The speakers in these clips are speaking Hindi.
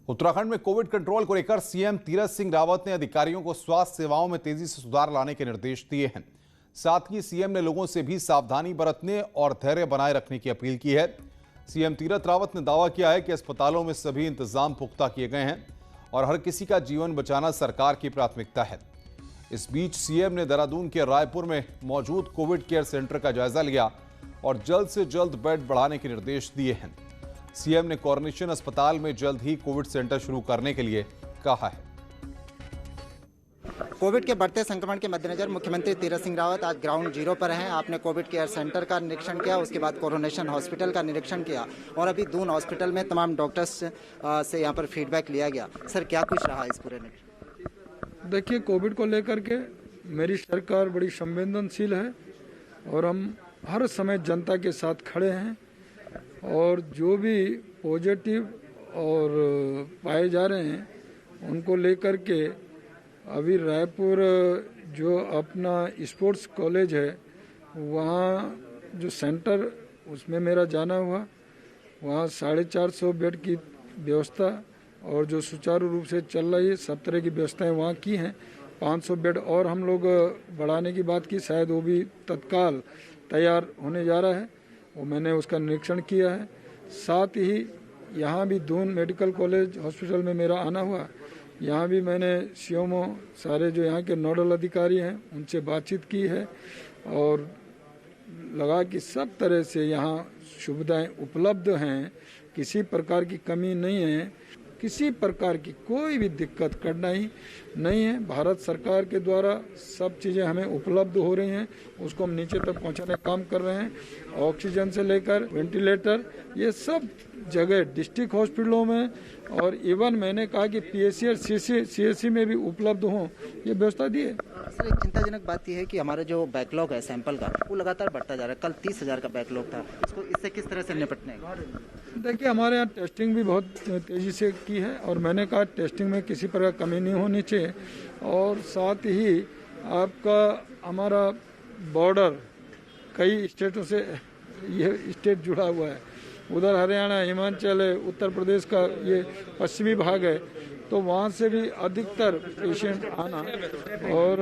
उत्तराखंड में कोविड कंट्रोल को लेकर सीएम तीरथ सिंह रावत ने अधिकारियों को स्वास्थ्य सेवाओं में तेजी से सुधार लाने के निर्देश दिए हैं। साथ ही सीएम ने लोगों से भी सावधानी बरतने और धैर्य बनाए रखने की अपील की है। सीएम तीरथ रावत ने दावा किया है कि अस्पतालों में सभी इंतजाम पुख्ता किए गए हैं और हर किसी का जीवन बचाना सरकार की प्राथमिकता है। इस बीच सीएम ने देहरादून के रायपुर में मौजूद कोविड केयर सेंटर का जायजा लिया और जल्द से जल्द बेड बढ़ाने के निर्देश दिए हैं। सीएम ने कोरोनेशन अस्पताल में जल्द ही कोविड सेंटर शुरू करने के लिए कहा है। कोविड के बढ़ते संक्रमण के मद्देनजर मुख्यमंत्री तीरथ सिंह रावत आज ग्राउंड जीरो पर हैं। आपने कोविड केयर सेंटर का निरीक्षण किया, उसके बाद कोरोनेशन हॉस्पिटल का निरीक्षण किया और अभी दून हॉस्पिटल में तमाम डॉक्टर्स से यहाँ पर फीडबैक लिया गया। सर, क्या कुछ रहा इस पूरे निरीक्षण? देखिए, कोविड को लेकर के मेरी सरकार बड़ी संवेदनशील है और हम हर समय जनता के साथ खड़े हैं और जो भी पॉजिटिव और पाए जा रहे हैं उनको लेकर के अभी रायपुर जो अपना स्पोर्ट्स कॉलेज है वहाँ जो सेंटर उसमें मेरा जाना हुआ, वहाँ 450 बेड की व्यवस्था और जो सुचारू रूप से चल रही है सब तरह की व्यवस्थाएं वहाँ की हैं। 500 बेड और हम लोग बढ़ाने की बात की, शायद वो भी तत्काल तैयार होने जा रहा है, वो मैंने उसका निरीक्षण किया है। साथ ही यहाँ भी दून मेडिकल कॉलेज हॉस्पिटल में मेरा आना हुआ, यहाँ भी मैंने सीएमओ सारे जो यहाँ के नोडल अधिकारी हैं उनसे बातचीत की है और लगा कि सब तरह से यहाँ सुविधाएं उपलब्ध हैं, किसी प्रकार की कमी नहीं है, किसी प्रकार की कोई भी दिक्कत कठिनाई नहीं है। भारत सरकार के द्वारा सब चीज़ें हमें उपलब्ध हो रही हैं, उसको हम नीचे तक पहुंचाने का काम कर रहे हैं। ऑक्सीजन से लेकर वेंटिलेटर ये सब जगह डिस्ट्रिक्ट हॉस्पिटलों में और इवन मैंने कहा कि पीएससी और सीएससी में भी उपलब्ध हों, ये व्यवस्था दी है। सर, एक चिंताजनक बात यह है कि हमारा जो बैकलॉग है सैंपल का वो लगातार बढ़ता जा रहा है। कल 30,000 का बैकलॉग था, इससे किस तरह से निपटने? देखिए, हमारे यहाँ टेस्टिंग भी बहुत तेज़ी से की है और मैंने कहा टेस्टिंग में किसी प्रकार कमी नहीं होनी चाहिए और साथ ही आपका हमारा बॉर्डर कई स्टेटों से ये स्टेट जुड़ा हुआ है, उधर हरियाणा, हिमाचल है, उत्तर प्रदेश का ये पश्चिमी भाग है, तो वहाँ से भी अधिकतर पेशेंट आना और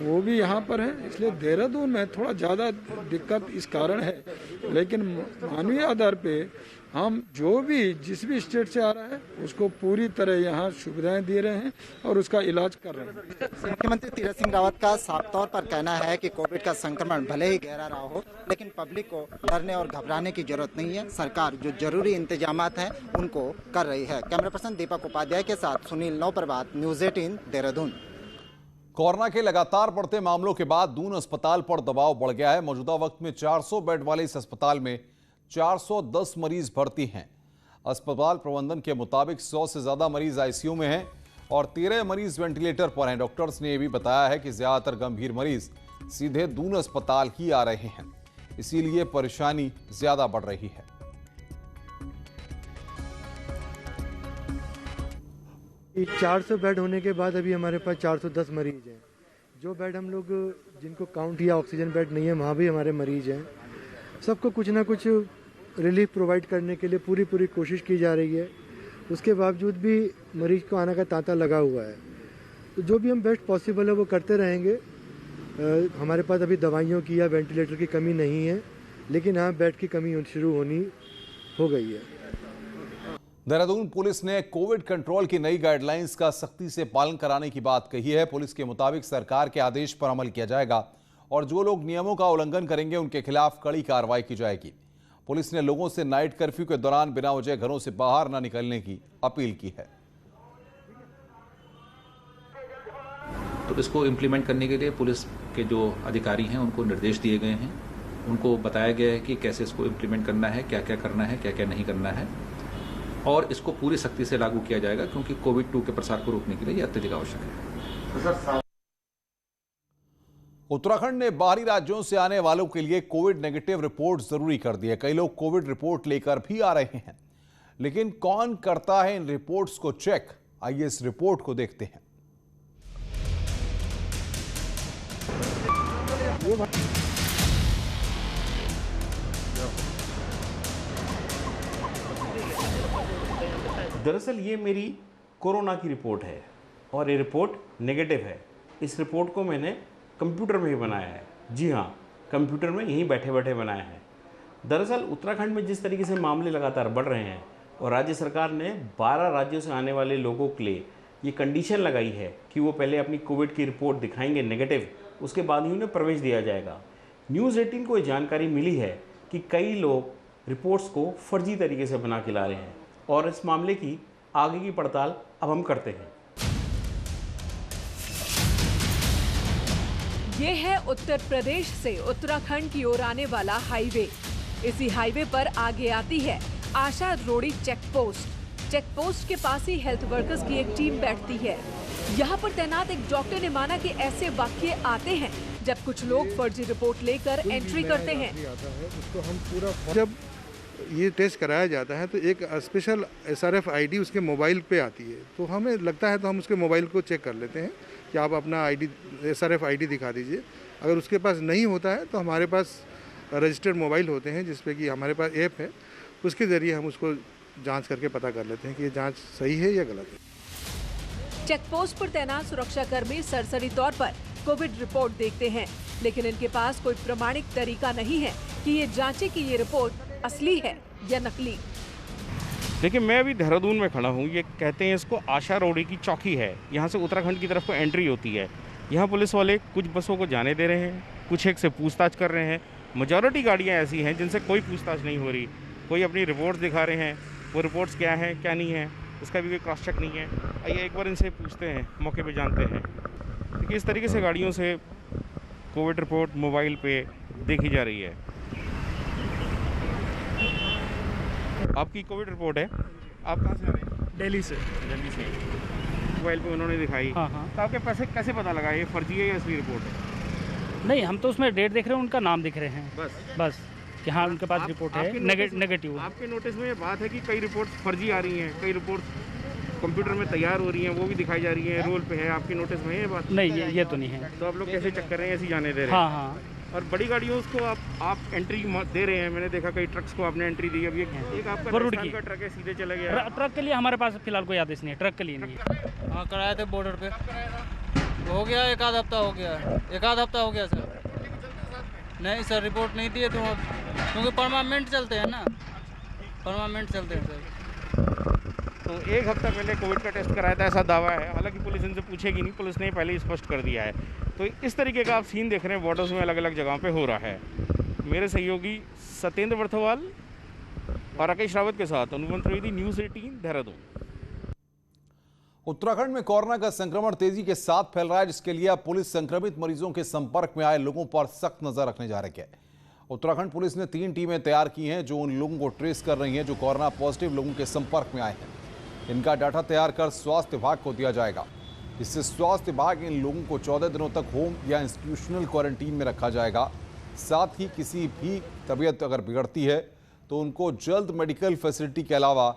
वो भी यहाँ पर है, इसलिए देहरादून में थोड़ा ज़्यादा दिक्कत इस कारण है। लेकिन मानवीय आधार पे हम जो भी जिस भी स्टेट से आ रहा है उसको पूरी तरह यहाँ सुविधाएं दे रहे हैं और उसका इलाज कर रहे हैं। मुख्यमंत्री तीरथ सिंह रावत का साफ तौर पर कहना है कि कोविड का संक्रमण भले ही गहरा रहा हो लेकिन पब्लिक को डरने और घबराने की जरूरत नहीं है। सरकार जो जरूरी इंतजामात हैं उनको कर रही है। कैमरा पर्सन दीपक उपाध्याय के साथ सुनील नौप्रभात, न्यूज़ 18 देहरादून। कोरोना के लगातार बढ़ते मामलों के बाद दून अस्पताल पर दबाव बढ़ गया है। मौजूदा वक्त में 400 बेड वाले इस अस्पताल में 410 मरीज भर्ती हैं। अस्पताल प्रबंधन के मुताबिक 100 से ज्यादा मरीज आईसीयू में हैं और 13 मरीज वेंटिलेटर पर हैं। डॉक्टर्स ने यह भी बताया है कि ज्यादातर गंभीर मरीज सीधे दून अस्पताल ही आ रहे हैं, इसीलिए परेशानी ज्यादा बढ़ रही है। ये 400 बेड होने के बाद अभी हमारे पास 410 मरीज हैं। जो बेड हम लोग जिनको काउंट किया ऑक्सीजन बेड नहीं है वहाँ भी हमारे मरीज हैं। सबको कुछ ना कुछ रिलीफ प्रोवाइड करने के लिए पूरी कोशिश की जा रही है। उसके बावजूद भी मरीज को आने का तांता लगा हुआ है, तो जो भी हम बेस्ट पॉसिबल है वो करते रहेंगे। हमारे पास अभी दवाइयों की या वेंटिलेटर की कमी नहीं है, लेकिन हाँ बेड की कमी शुरू हो गई है। देहरादून पुलिस ने कोविड कंट्रोल की नई गाइडलाइंस का सख्ती से पालन कराने की बात कही है। पुलिस के मुताबिक सरकार के आदेश पर अमल किया जाएगा और जो लोग नियमों का उल्लंघन करेंगे उनके खिलाफ कड़ी कार्रवाई की जाएगी। पुलिस ने लोगों से नाइट कर्फ्यू के दौरान बिना वजह घरों से बाहर न निकलने की अपील की है। तो इसको इम्प्लीमेंट करने के लिए पुलिस के जो अधिकारी हैं उनको निर्देश दिए गए हैं, उनको बताया गया है कि कैसे इसको इम्प्लीमेंट करना है, क्या क्या करना है, क्या क्या नहीं करना है और इसको पूरी सख्ती से लागू किया जाएगा क्योंकि कोविड-2 के प्रसार को रोकने के लिए यह अत्यधिक आवश्यक है। उत्तराखंड ने बाहरी राज्यों से आने वालों के लिए कोविड नेगेटिव रिपोर्ट जरूरी कर दी है। कई लोग कोविड रिपोर्ट लेकर भी आ रहे हैं, लेकिन कौन करता है इन रिपोर्ट्स को चेक? आइए इस रिपोर्ट को देखते हैं। दरअसल ये मेरी कोरोना की रिपोर्ट है और ये रिपोर्ट नेगेटिव है। इस रिपोर्ट को मैंने कंप्यूटर में ही बनाया है। जी हाँ, कंप्यूटर में यहीं बैठे बैठे बनाया है। दरअसल उत्तराखंड में जिस तरीके से मामले लगातार बढ़ रहे हैं और राज्य सरकार ने 12 राज्यों से आने वाले लोगों के लिए ये कंडीशन लगाई है कि वो पहले अपनी कोविड की रिपोर्ट दिखाएंगे नेगेटिव, उसके बाद ही उन्हें प्रवेश दिया जाएगा। न्यूज़ 18 को ये जानकारी मिली है कि कई लोग रिपोर्ट्स को फर्जी तरीके से बना के ला रहे हैं और इस मामले की आगे की पड़ताल अब हम करते हैं। ये है उत्तर प्रदेश से उत्तराखंड की ओर आने वाला हाईवे। इसी हाईवे पर आगे आती है आशा रोड़ी चेक पोस्ट। चेक पोस्ट के पास ही हेल्थ वर्कर्स की एक टीम बैठती है। यहाँ पर तैनात एक डॉक्टर ने माना कि ऐसे वाकये आते हैं जब कुछ लोग फर्जी रिपोर्ट लेकर एंट्री करते हैं। जब ये टेस्ट कराया जाता है तो एक स्पेशल SRF ID उसके मोबाइल पे आती है, तो हमें लगता है तो हम उसके मोबाइल को चेक कर लेते हैं कि आप अपना SRF ID दिखा दीजिए। अगर उसके पास नहीं होता है तो हमारे पास रजिस्टर्ड मोबाइल होते हैं जिसपे कि हमारे पास ऐप है, उसके ज़रिए हम उसको जांच करके पता कर लेते हैं कि ये जांच सही है या गलत है। चेक पोस्ट पर तैनात सुरक्षाकर्मी सरसरी तौर पर कोविड रिपोर्ट देखते हैं, लेकिन इनके पास कोई प्रमाणिक तरीका नहीं है कि ये जांचे कि ये रिपोर्ट असली है या नकली। देखिए, मैं अभी देहरादून में खड़ा हूँ। ये कहते हैं इसको आशा रोड़ी की चौकी है। यहाँ से उत्तराखंड की तरफ को एंट्री होती है। यहाँ पुलिस वाले कुछ बसों को जाने दे रहे हैं, कुछ एक से पूछताछ कर रहे हैं। मेजॉरिटी गाड़ियाँ ऐसी हैं जिनसे कोई पूछताछ नहीं हो रही। कोई अपनी रिपोर्ट्स दिखा रहे हैं, वो रिपोर्ट्स क्या हैं क्या नहीं है इसका भी कोई क्रॉस चेक नहीं है। आइए एक बार इनसे पूछते हैं, मौके पे जानते हैं। देखिए, इस तरीके से गाड़ियों से कोविड रिपोर्ट मोबाइल पे देखी जा रही है। आपकी कोविड रिपोर्ट है, आप कहाँ से आ रहे हैं? दिल्ली से। दिल्ली से। मोबाइल पे उन्होंने दिखाई। हाँ हाँ। तो आपके पैसे कैसे पता लगा ये फर्जी है या असली रिपोर्ट है? नहीं, हम तो उसमें डेट देख रहे हैं, उनका नाम दिख रहे हैं बस कि हाँ उनके पास रिपोर्ट है नेगेटिव। आपके नोटिस में ये बात है कि कई रिपोर्ट्स फर्जी आ रही हैं, कई रिपोर्ट्स कंप्यूटर में तैयार हो रही हैं, वो भी दिखाई जा रही है, रोल पे है। आपके नोटिस में ये बात नहीं, ये तो नहीं है। तो आप लोग कैसे चेक कर रहे हैं, ऐसे जाने दे रहे हैं? हाँ हाँ। और बड़ी गाड़ियों को आप एंट्री दे रहे हैं। मैंने देखा कई ट्रक्स को आपने एंट्री दी। अभी एक आपका राजस्थान का ट्रक है, सीधे चला गया। ट्रक के लिए हमारे पास फिलहाल कोई आदेश नहीं है, ट्रक के लिए नहीं है। हाँ, कराए थे बॉर्डर पे, हो गया एक आध हफ्ता हो गया सर। नहीं सर, रिपोर्ट नहीं दिए तो क्योंकि परमानेंट चलते हैं ना, सर। तो एक हफ्ता पहले कोविड का टेस्ट कराया था, ऐसा दावा है। हालांकि पुलिस इनसे पूछेगी नहीं, पुलिस ने पहले ही स्पष्ट कर दिया है। तो इस तरीके का आप सीन देख रहे हैं बॉर्डर्स में अलग अलग जगहों पे हो रहा है। मेरे सहयोगी सत्येंद्र वर्थवाल और राकेश रावत के साथ अनुपम त्रिवेदी, न्यूज़ 18 देहरादून। उत्तराखंड में कोरोना का संक्रमण तेजी के साथ फैल रहा है, जिसके लिए अब पुलिस संक्रमित मरीजों के संपर्क में आए लोगों पर सख्त नजर रखने जा रही है। उत्तराखंड पुलिस ने 3 टीमें तैयार की हैं जो उन लोगों को ट्रेस कर रही हैं जो कोरोना पॉजिटिव लोगों के संपर्क में आए हैं। इनका डाटा तैयार कर स्वास्थ्य विभाग को दिया जाएगा। इससे स्वास्थ्य विभाग इन लोगों को 14 दिनों तक होम या इंस्टीट्यूशनल क्वारंटीन में रखा जाएगा। साथ ही किसी भी तबीयत अगर बिगड़ती है तो उनको जल्द मेडिकल फैसिलिटी के अलावा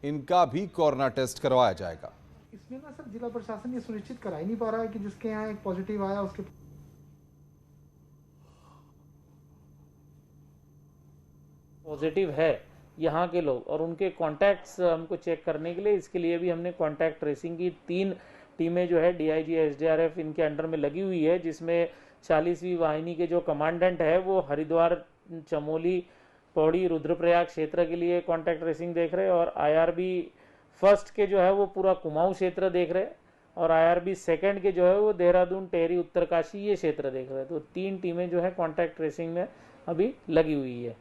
इनका भी कोरोना टेस्ट करवाया जाएगा। इसमें ना सर जिला प्रशासन ये सुनिश्चित करा ही नहीं पा रहा है कि जिसके यहाँ एक पॉजिटिव आया उसके पॉजिटिव है यहाँ के लोग और उनके कॉन्टैक्ट्स हमको चेक करने के लिए, इसके लिए भी हमने कॉन्टैक्ट ट्रेसिंग की 3 टीमें जो है DIG SDRF इनके अंडर में लगी हुई है, जिसमें 40वीं वाहिनी के जो कमांडेंट है वो हरिद्वार, चमोली, पौड़ी, रुद्रप्रयाग क्षेत्र के लिए कॉन्टैक्ट ट्रेसिंग देख रहे हैं और IRB फर्स्ट के जो है वो पूरा कुमाऊं क्षेत्र देख रहे हैं और IRB सेकंड के जो है वो देहरादून, टेहरी, उत्तरकाशी ये क्षेत्र देख रहे हैं। तो 3 टीमें जो है कॉन्टैक्ट ट्रेसिंग में अभी लगी हुई है।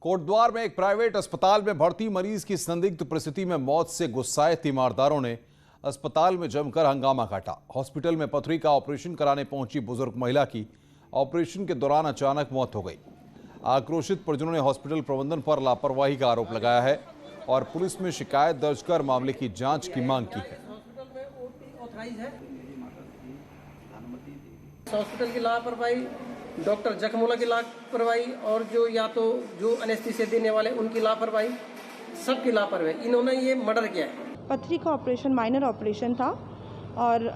कोटद्वार में एक प्राइवेट अस्पताल में भर्ती मरीज की संदिग्ध परिस्थिति में मौत से गुस्साए तीमारदारों ने अस्पताल में जमकर हंगामा काटा। हॉस्पिटल में पथरी का ऑपरेशन कराने पहुंची बुजुर्ग महिला की ऑपरेशन के दौरान अचानक मौत हो गई। आक्रोशित परिजनों ने हॉस्पिटल प्रबंधन पर लापरवाही का आरोप लगाया है और पुलिस में शिकायत दर्ज कर मामले की जांच की मांग की है। हॉस्पिटल की लापरवाही, डॉक्टर जखमोला की लापरवाही और जो एनेस्थीसिया देने वाले उनकी लापरवाही, सबकी लापरवाही। इन्होंने ये मर्डर किया है। पथरी का ऑपरेशन माइनर ऑपरेशन था और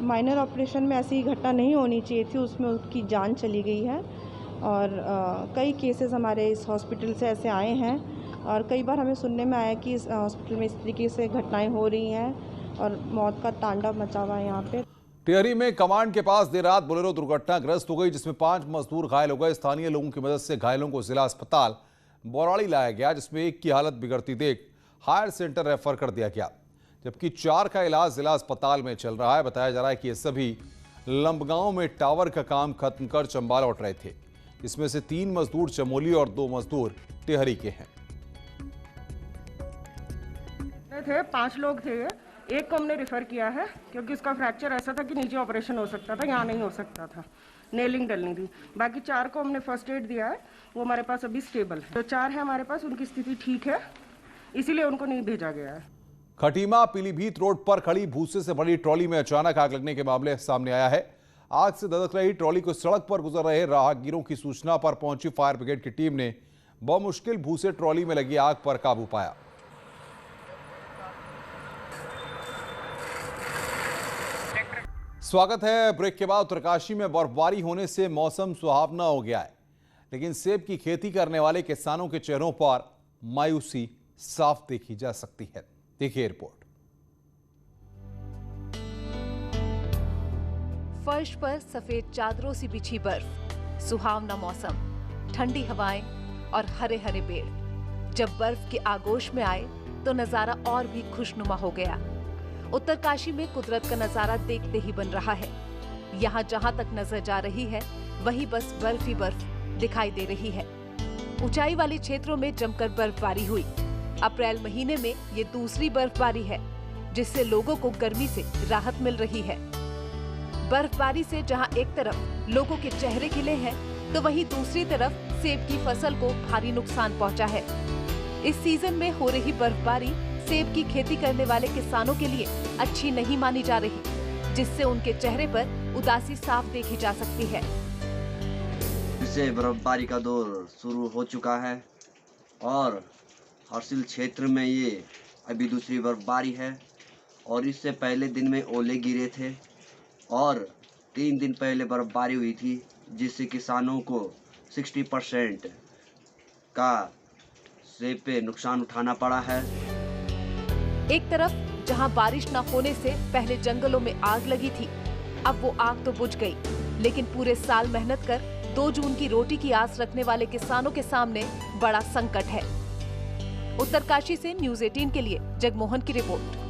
माइनर ऑपरेशन में ऐसी घटना नहीं होनी चाहिए थी, उसमें उसकी जान चली गई है और कई केसेस हमारे इस हॉस्पिटल से ऐसे आए हैं और कई बार हमें सुनने में आया कि इस हॉस्पिटल में इस तरीके से घटनाएं हो रही हैं और मौत का तांडव मचा हुआ है यहाँ पे। टिहरी में कमांड के पास देर रात बोलेरो दुर्घटनाग्रस्त हो गई, जिसमें 5 मजदूर घायल हो गए। स्थानीय लोगों की मदद से घायलों को जिला अस्पताल बौराड़ी लाया गया, जिसमें एक की हालत बिगड़ती देख हायर सेंटर रेफर कर दिया गया, जबकि 4 का इलाज जिला अस्पताल में चल रहा है। बताया जा रहा है कि ये सभी लंबगांव में टावर का काम खत्म कर चंबा लौट रहे थे। इसमें से 3 मजदूर चमोली और 2 मजदूर टिहरी के हैं। 5 लोग थे, एक को हमने रेफर किया है क्योंकि उसका फ्रैक्चर ऐसा था कि नीचे ऑपरेशन हो सकता था, यहाँ नहीं हो सकता था, नेलिंग डलनी थी। बाकी 4 को हमने फर्स्ट एड दिया है, वो हमारे पास अभी स्टेबल है। तो 4 है हमारे पास, उनकी स्थिति ठीक है, इसीलिए उनको नहीं भेजा गया है। खटीमा पीलीभीत रोड पर खड़ी भूसे से भरी ट्रॉली में अचानक आग लगने के मामले सामने आया है। आग से धधक रही ट्रॉली को सड़क पर गुजर रहे राहगीरों की सूचना पर पहुंची फायर ब्रिगेड की टीम ने बमुश्किल भूसे ट्रॉली में लगी आग पर काबू पाया। स्वागत है। ब्रेक के बाद उत्तरकाशी में बर्फबारी होने से मौसम सुहावना हो गया है, लेकिन सेब की खेती करने वाले किसानों के चेहरों पर मायूसी साफ देखी जा सकती है। देखिए रिपोर्ट। फर्श पर सफेद चादरों से बिछी बर्फ, सुहावना मौसम, ठंडी हवाएं और हरे हरे पेड़। जब बर्फ के आगोश में आए तो नजारा और भी खुशनुमा हो गया। उत्तरकाशी में कुदरत का नजारा देखते ही बन रहा है। यहाँ जहाँ तक नजर जा रही है वहीं बस बर्फ ही बर्फ दिखाई दे रही है। ऊंचाई वाले क्षेत्रों में जमकर बर्फबारी हुई। अप्रैल महीने में ये दूसरी बर्फबारी है, जिससे लोगों को गर्मी से राहत मिल रही है। बर्फबारी से जहां एक तरफ लोगों के चेहरे खिले हैं, तो वहीं दूसरी तरफ सेब की फसल को भारी नुकसान पहुंचा है। इस सीजन में हो रही बर्फबारी सेब की खेती करने वाले किसानों के लिए अच्छी नहीं मानी जा रही, जिससे उनके चेहरे पर उदासी साफ देखी जा सकती है। इससे बर्फबारी का दौर शुरू हो चुका है और हर्सिल क्षेत्र में ये अभी दूसरी बर्फबारी है और इससे पहले दिन में ओले गिरे थे और 3 दिन पहले बर्फबारी हुई थी, जिससे किसानों को 60% का सेब पे नुकसान उठाना पड़ा है। एक तरफ जहां बारिश न होने से पहले जंगलों में आग लगी थी, अब वो आग तो बुझ गई, लेकिन पूरे साल मेहनत कर 2 जून की रोटी की आस रखने वाले किसानों के सामने बड़ा संकट है। उत्तरकाशी से न्यूज़ 18 के लिए जगमोहन की रिपोर्ट।